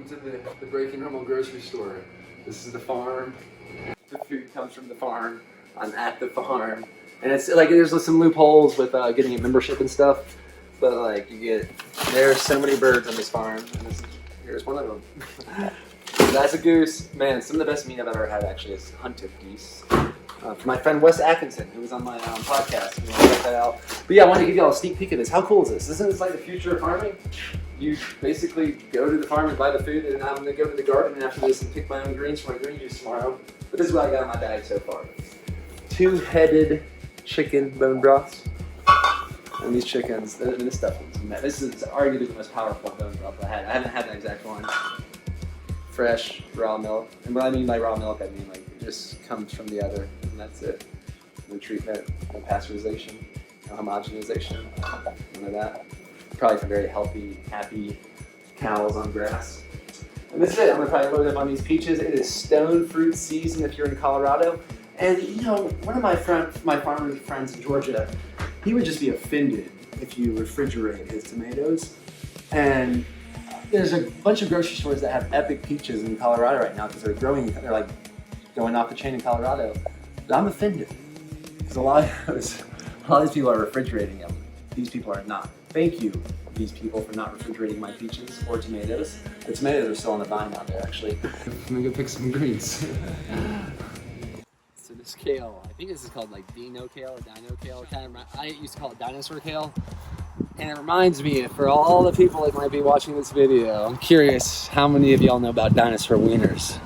Welcome to the Breaking Normal grocery store. This is the farm. The food comes from the farm. I'm at the farm. And it's like there's some loopholes with getting a membership and stuff. But like there are so many birds on this farm. And here's one of them. That's a goose. Man, some of the best meat I've ever had actually is hunted geese. From my friend Wes Atkinson, who was on my podcast. You want to check that out. But yeah, I wanted to give you all a sneak peek of this. How cool is this? Isn't this like the future of farming? You basically go to the farm and buy the food, and I'm going to go to the garden after this and pick my own greens for my green juice tomorrow. But this is what I got in my bag so far. 2-headed chicken bone broths. And these chickens, this stuff this is arguably the most powerful bone broth I had. I haven't had that exact one. Fresh, raw milk. And what I mean by raw milk, I mean like it just comes from the udder, and that's it. No treatment, no pasteurization, no homogenization, none of that. Probably some very healthy, happy cows on grass. And this is it. I'm gonna probably load up on these peaches. It is stone fruit season if you're in Colorado. And you know, one of my farmer friends in Georgia, he would just be offended if you refrigerate his tomatoes. And there's a bunch of grocery stores that have epic peaches in Colorado right now because they're like going off the chain in Colorado. But I'm offended because a lot of these people are refrigerating them. These people are not. Thank you, these people, for not refrigerating my peaches or tomatoes. The tomatoes are still on the vine out there, actually. I'm gonna go pick some greens. So this kale, I think this is called like dino kale or dino kale. I used to call it dinosaur kale. And it reminds me, for all the people that might be watching this video, I'm curious how many of y'all know about dinosaur wieners.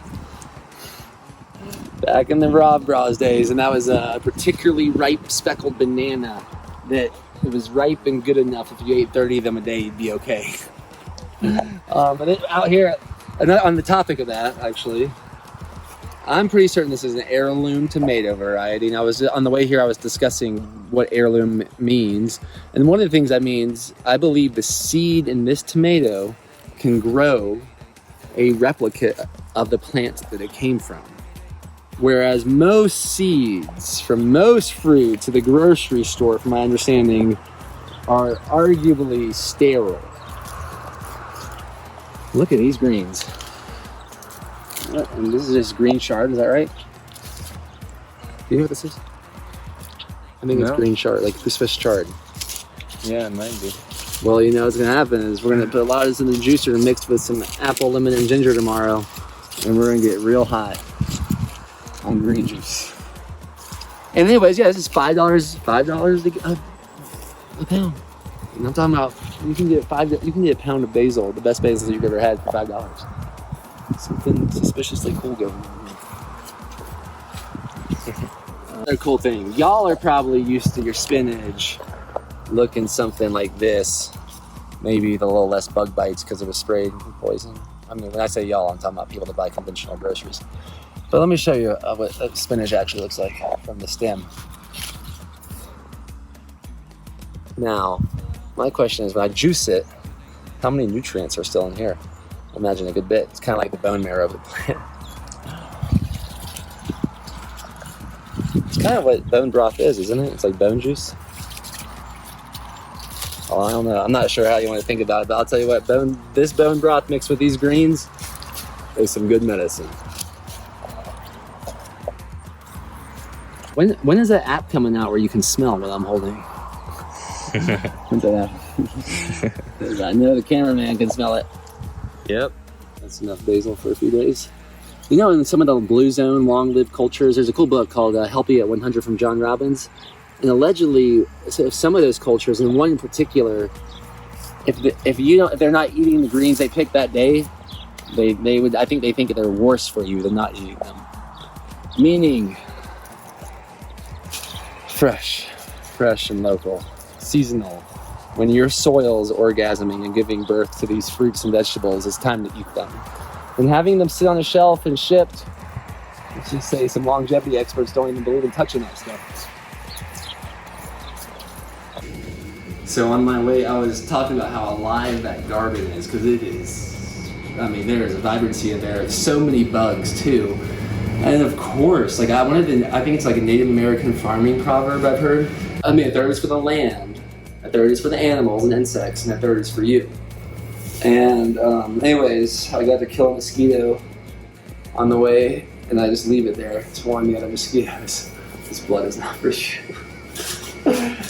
Back in the Broth days, and that was a particularly ripe speckled banana that it was ripe and good enough. If you ate 30 of them a day, you'd be okay. But out here, on the topic of that, actually, I'm pretty certain this is an heirloom tomato variety. And I was on the way here, I was discussing what heirloom means. And one of the things that means, I believe the seed in this tomato can grow a replica of the plant that it came from. Whereas most seeds from most fruits at the grocery store, from my understanding, are arguably sterile. Look at these greens. And this is just green chard, is that right? Do you know what this is? I think it's green chard, like Swiss chard. Yeah, it might be. Well, you know what's gonna happen is we're gonna put a lot of this in the juicer mixed with some apple, lemon, and ginger tomorrow, and we're gonna get real high on green juice. And anyways, yeah, this is $5 a pound. And I'm talking about you can get a pound of basil, the best basil you've ever had, for $5. Something suspiciously cool going on here. Another cool thing, y'all are probably used to your spinach looking something like this. Maybe with a little less bug bites because it was sprayed with poison. I mean, when I say y'all, I'm talking about people that buy conventional groceries. But let me show you what spinach actually looks like from the stem. Now, my question is, when I juice it, how many nutrients are still in here? I imagine a good bit. It's kind of like the bone marrow of the plant. It's kind of what bone broth is, isn't it? It's like bone juice. Oh, I don't know. I'm not sure how you want to think about it, but I'll tell you what, this bone broth mixed with these greens is some good medicine. When is that app coming out where you can smell what I'm holding? When's that app? I know the cameraman can smell it. Yep. That's enough basil for a few days. You know, in some of the blue zone, long-lived cultures, there's a cool book called Healthy at 100 from John Robbins. And allegedly, some of those cultures, and one in particular, if they're not eating the greens they picked that day, they would. I think they think they're worse for you than not eating them. Meaning, fresh and local, seasonal. When your soil's orgasming and giving birth to these fruits and vegetables, it's time to eat them. And having them sit on a shelf and shipped, let's just say some longevity experts don't even believe in touching that stuff. So on my way, I was talking about how alive that garden is, because it is. I mean, there is a vibrancy in there. So many bugs too, and of course, like I think it's like a Native American farming proverb I've heard. I mean, a third is for the land, a third is for the animals and insects, and a third is for you. And anyways, I got to kill a mosquito on the way, and I just leave it there to warn me of mosquitoes. This blood is not for you.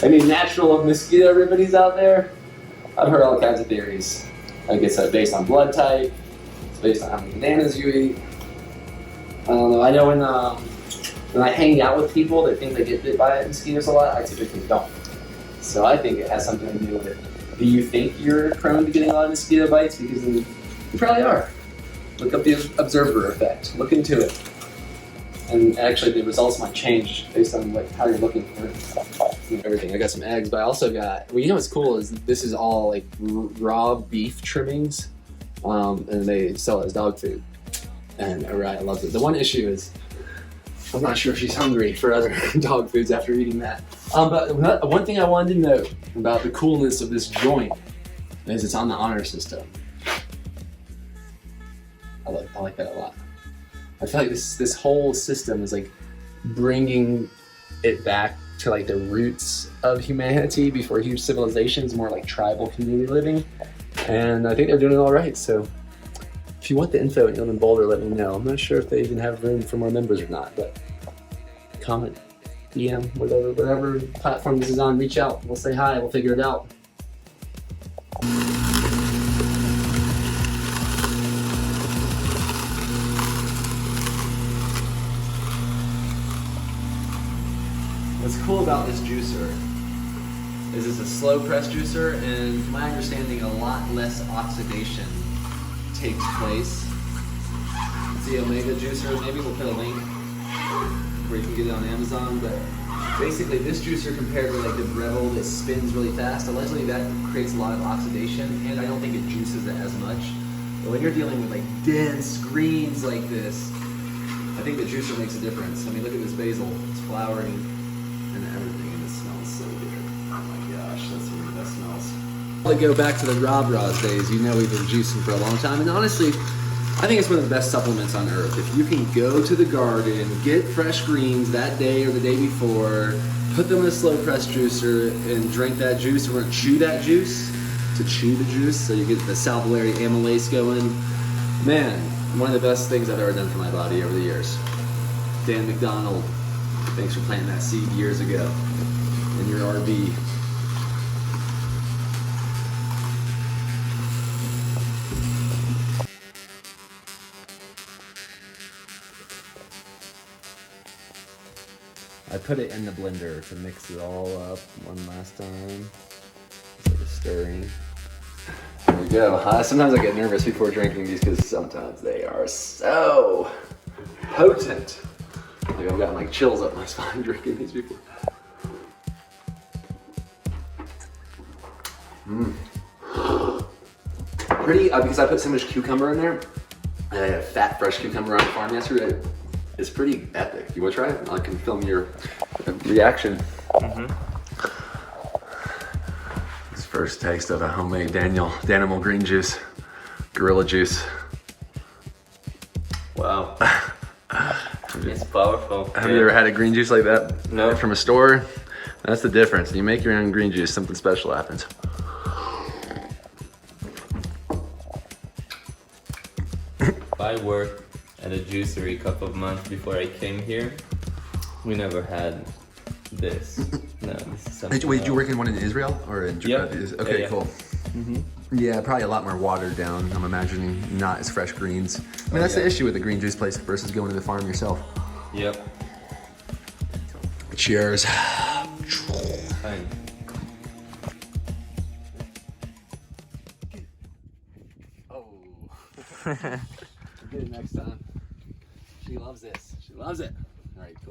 Any natural mosquito remedies out there? I've heard all kinds of theories. I guess it's based on blood type. It's based on how many bananas you eat. I don't know. I know when I hang out with people that think they get bit by mosquitoes a lot, I typically don't. So I think it has something to do with it. Do you think you're prone to getting a lot of mosquito bites? Because you probably are. Look up the observer effect. Look into it. And actually, the results might change based on how you're looking for everything. I got some eggs, but I also got. Well, you know what's cool is this is all like raw beef trimmings, and they sell it as dog food. And Araya loves it. The one issue is I'm not sure if she's hungry for other dog foods after eating that. But one thing I wanted to note about the coolness of this joint is it's on the honor system. I like that a lot. I feel like this whole system is like bringing it back to like the roots of humanity before huge civilizations, more like tribal community living. And I think they're doing it all right. So if you want the info at Young and Boulder, let me know. I'm not sure if they even have room for more members or not, but comment, DM, whatever platform this is on, reach out. We'll say hi, we'll figure it out. What's cool about this juicer is it's a slow press juicer, and to my understanding, a lot less oxidation takes place. It's the Omega juicer. Maybe we'll put a link where you can get it on Amazon, but basically this juicer compared to like the Breville that spins really fast, allegedly that creates a lot of oxidation, and I don't think it juices it as much. But when you're dealing with like dense greens like this, I think the juicer makes a difference. I mean, look at this basil. It's flowering and everything, and it smells so good. Oh my gosh, that's some of the best smells. To go back to the Rob Ross days, you know we've been juicing for a long time, and honestly, I think it's one of the best supplements on earth. If you can go to the garden, get fresh greens that day or the day before, put them in a slow press juicer and drink that juice, or chew that juice, to chew the juice so you get the salivary amylase going. Man, one of the best things I've ever done for my body over the years. Dan McDonald, thanks for planting that seed years ago in your RV. I put it in the blender to mix it all up one last time. Sort of stirring. There we go. Sometimes I get nervous before drinking these because sometimes they are so potent. Like I've got like chills up my spine drinking these before. Pretty, because I put so much cucumber in there. I had a fat, fresh cucumber on the farm yesterday. It's pretty epic. You want to try it? I can film your reaction. This first taste of a homemade Danimal green juice, gorilla juice. Wow. It's powerful. Have you ever had a green juice like that? No. From a store? That's the difference. You make your own green juice, something special happens. I worked at a juicery a couple of months before I came here. We never had this. No, this is something Wait, did you work in one in Israel? Or in Yep. Okay, Yeah. cool. Yeah, probably a lot more watered down. I'm imagining not as fresh greens. I mean, that's the issue with the green juice place versus going to the farm yourself. Yep. Cheers. Fine. Oh. We'll get it next time. She loves this. She loves it. All right, cool.